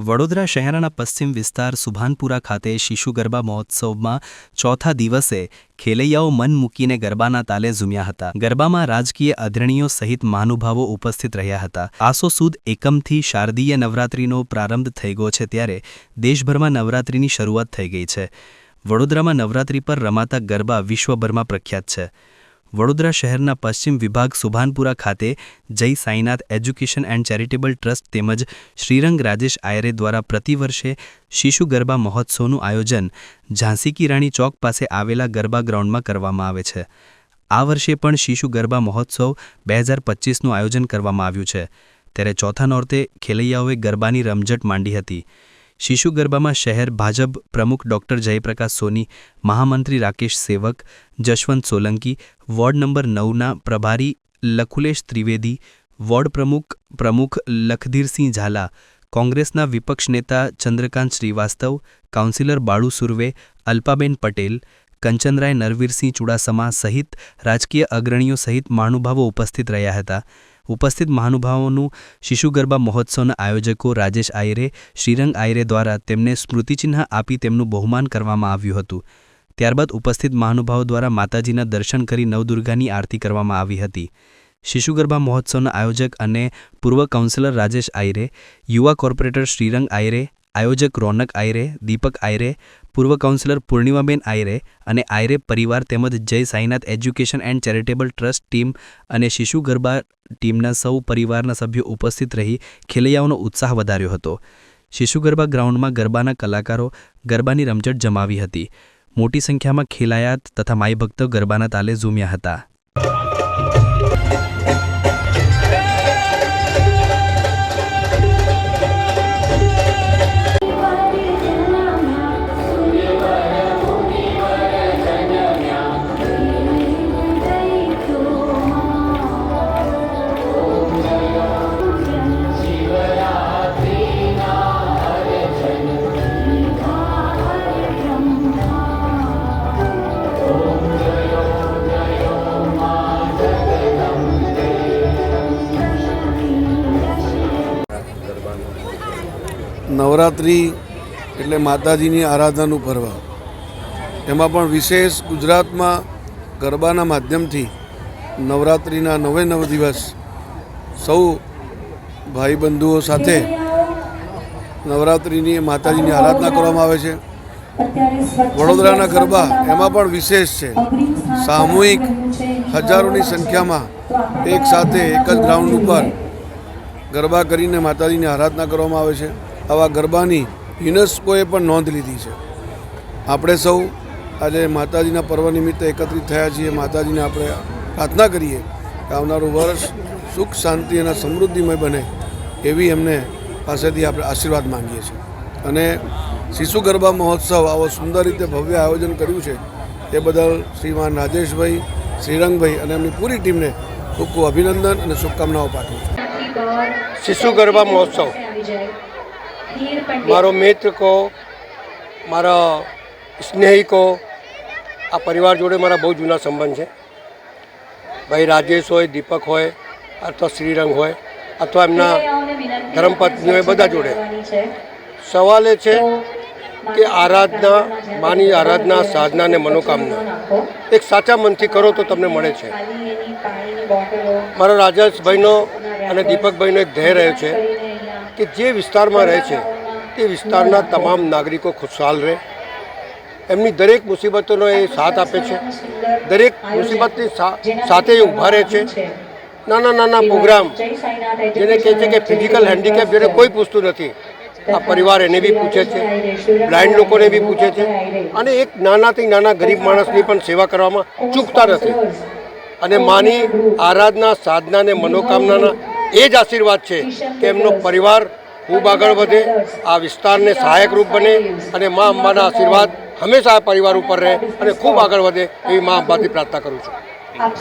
વડોદરા શહેરના પશ્ચિમ વિસ્તાર સુભાનપુરા ખાતે શિશુ ગરબા મહોત્સવમાં ચોથા દિવસે ખેલૈયાઓ મન મૂકીને ગરબાના તાલે ઝૂમ્યા હતા। ગરબામાં રાજકીય અગ્રણીઓ સહિત મહાનુભાવો ઉપસ્થિત રહ્યા હતા। આસો સુદ એકમથી શારદીય નવરાત્રિનો પ્રારંભ થઈ ગયો છે ત્યારે દેશભરમાં નવરાત્રિની શરૂઆત થઈ ગઈ છે। વડોદરામાં નવરાત્રિ પર રમાતા ગરબા વિશ્વભરમાં પ્રખ્યાત છે। વડોદરા શહેરના પશ્ચિમ વિભાગ સુભાનપુરા ખાતે જય Sainath education and charitable trust તેમજ શ્રીરંગ રાજેશ આયરે દ્વારા પ્રતિવર્ષે શિશુ ગરબા મહોત્સવનું આયોજન ઝાંસી કી રાણી ચોક પાસે આવેલા ગરબા ગ્રાઉન્ડમાં કરવામાં આવે છે। આ વર્ષે પણ શિશુ ગરબા મહોત્સવ 2025નું આયોજન કરવામાં આવ્યું છે ત્યારે ચોથા નોરતે ખેલૈયાઓએ ગરબાની રમઝટ માંડી હતી। શિશુ ગરબામાં શહેર ભાજપ પ્રમુખ ડૉક્ટર જયપ્રકાશ સોની, મહામંત્રી રાકેશ સેવક, જશવંત સોલંકી, વોર્ડ નંબર 9ના પ્રભારી લખુલેશ ત્રિવેદી, વોર્ડ પ્રમુખ લખધીરસિંહ ઝાલા, કોંગ્રેસના વિપક્ષ નેતા ચંદ્રકાંત શ્રીવાસ્તવ, કાઉન્સિલર બાળુ સુર્વે, અલ્પાબેન પટેલ, કંચનરાય નરવીરસિંહ ચુડાસમા સહિત રાજકીય અગ્રણીઓ સહિત મહાનુભાવો ઉપસ્થિત રહ્યા હતા। ઉપસ્થિત મહાનુભાવોનું શિશુ ગરબા મહોત્સવના આયોજકો રાજેશ આયરે, શ્રીરંગ આયરે દ્વારા તેમને સ્મૃતિચિહ્ન આપી તેમનું બહુમાન કરવામાં આવ્યું હતું। ત્યારબાદ ઉપસ્થિત મહાનુભાવો દ્વારા માતાજીના દર્શન કરી નવદુર્ગાની આરતી કરવામાં આવી હતી। શિશુ ગરબા મહોત્સવના આયોજક અને પૂર્વ કાઉન્સિલર રાજેશ આયરે, યુવા કોર્પોરેટર શ્રીરંગ આયરે, આયોજક રોનક આયરે, દીપક આયરે, પૂર્વ કાઉન્સિલર પૂર્ણિમાબેન આયરે અને આયરે પરિવાર તેમજ જય Sainath education and charitable trust team અને શિશુ ગરબા ટીમના સૌ પરિવારના સભ્યો ઉપસ્થિત રહી ખેલૈયાઓનો ઉત્સાહ વધાર્યો હતો। શિશુ ગરબા ગ્રાઉન્ડમાં ગરબાના કલાકારો ગરબાની રમઝટ જમાવી હતી। મોટી સંખ્યામાં ખેલૈયા તથા માઈ ભક્તો ગરબાના તાલે ઝૂમ્યા હતા। નવરાત્રિ એટલે માતાજીની આરાધનાનું પર્વ, એમાં પણ વિશેષ ગુજરાતમાં ગરબાના માધ્યમથી નવરાત્રિના 9 દિવસ સૌ ભાઈબંધુઓ સાથે નવરાત્રિની માતાજીની આરાધના કરવામાં આવે છે। વડોદરાના ગરબા એમાં પણ વિશેષ છે। સામૂહિક હજારોની સંખ્યામાં એક સાથે એક જ ગ્રાઉન્ડ ઉપર ગરબા કરીને માતાજીની આરાધના કરવામાં આવે છે। આવા ગરબાની યુનેસ્કોએ પણ નોંધ લીધી છે। આપણે સૌ આજે માતાજીના પર્વ નિમિત્તે એકત્રિત થયા છીએ। માતાજીને આપણે પ્રાર્થના કરીએ કે આવનારું વર્ષ સુખ શાંતિ અને સમૃદ્ધિમય બને એવી એમને પાસેથી આપણે આશીર્વાદ માંગીએ છીએ। અને શિશુ ગરબા મહોત્સવ આવો સુંદર રીતે ભવ્ય આયોજન કર્યું છે એ બદલ શ્રીમાન રાજેશભાઈ, શ્રીરંગભાઈ અને એમની પૂરી ટીમને ખૂબ ખૂબ અભિનંદન અને શુભકામનાઓ પાઠવું છું। શિશુ ગરબા મહોત્સવ મારો મિત્ર કો, મારા સ્નેહી કો, આ પરિવાર જોડે મારા બહુ જૂના સંબંધ છે। ભાઈ રાજેશ હોય, દીપક હોય અથવા શ્રીરંગ હોય અથવા એમના ધર્મપત્ની હોય, બધા જોડે સવાલ એ છે કે આરાધના, માની આરાધના, સાધના અને મનોકામના એક સાચા મનથી કરો તો તમને મળે છે। મારા રાજેશભાઈનો અને દીપકભાઈનો એક ધ્યેય રહ્યો છે કે જે વિસ્તારમાં રહે છે તે વિસ્તારના તમામ નાગરિકો ખુશહાલ રહે, એમની દરેક મુસીબતોનો એ સાથ આપે છે, દરેક મુસીબતની સાથે ઊભા રહે છે। નાના નાના પ્રોગ્રામ જેને કહે છે કે ફિઝિકલ હેન્ડીકેપ જેને કોઈ પૂછતું નથી, આ પરિવાર એને બી પૂછે છે, બ્લાઇન્ડ લોકોને બી પૂછે છે અને એક નાનાથી નાના ગરીબ માણસની પણ સેવા કરવામાં ચૂકતા નથી। અને માની આરાધના, સાધના અને મનોકામનાના એ જ આશીર્વાદ છે કે એમનો પરિવાર ખૂબ આગળ વધે, આ વિસ્તારને સહાયકરૂપ બને અને મા અંબાના આશીર્વાદ હંમેશા આ પરિવાર ઉપર રહે અને ખૂબ આગળ વધે એવી મા અંબાથી પ્રાર્થના કરું છું।